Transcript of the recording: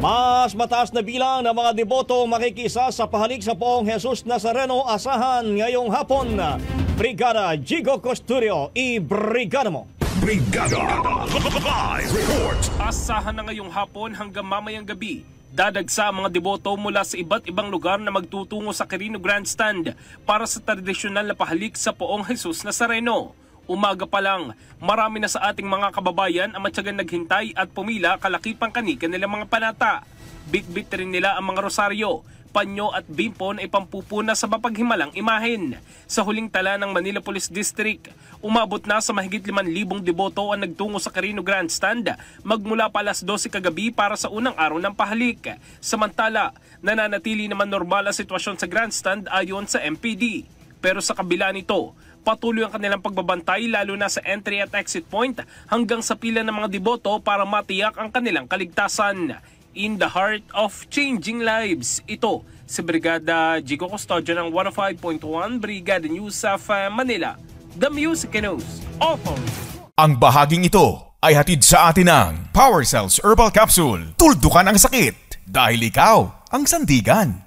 Mas mataas na bilang ng mga deboto makikisa sa pahalik sa Poong Jesus Nazareno asahan ngayong hapon. Brigada Jigo Custodio, i-brigada mo. Brigada Live Report. Asahan na ngayong hapon hanggang mamayang gabi. Dadagsa ang mga deboto mula sa iba't ibang lugar na magtutungo sa Quirino Grandstand para sa tradisyonal na pahalik sa Poong Jesus Nazareno. Umaga pa lang, marami na sa ating mga kababayan ang matyagang naghintay at pumila kalakipang kanika nilang mga panata. Bitbit rin nila ang mga rosaryo, panyo at bimpon ay pampupuna sa mapaghimalang imahen. Sa huling tala ng Manila Police District, umabot na sa mahigit 5,000 deboto ang nagtungo sa Quirino Grandstand magmula pa alas 12 kagabi para sa unang araw ng pahalik. Samantala, nananatili naman normal ang sitwasyon sa grandstand ayon sa MPD. Pero sa kabila nito, patuloy ang kanilang pagbabantay lalo na sa entry at exit point hanggang sa pila ng mga deboto para matiyak ang kanilang kaligtasan. In the heart of changing lives, ito si Brigada Jigo Custodio ng 105.1 Brigada News of Manila. The Music News. Ang bahaging ito ay hatid sa atin ng Power Cells Herbal Capsule. Tuldukan ang sakit dahil ikaw ang sandigan.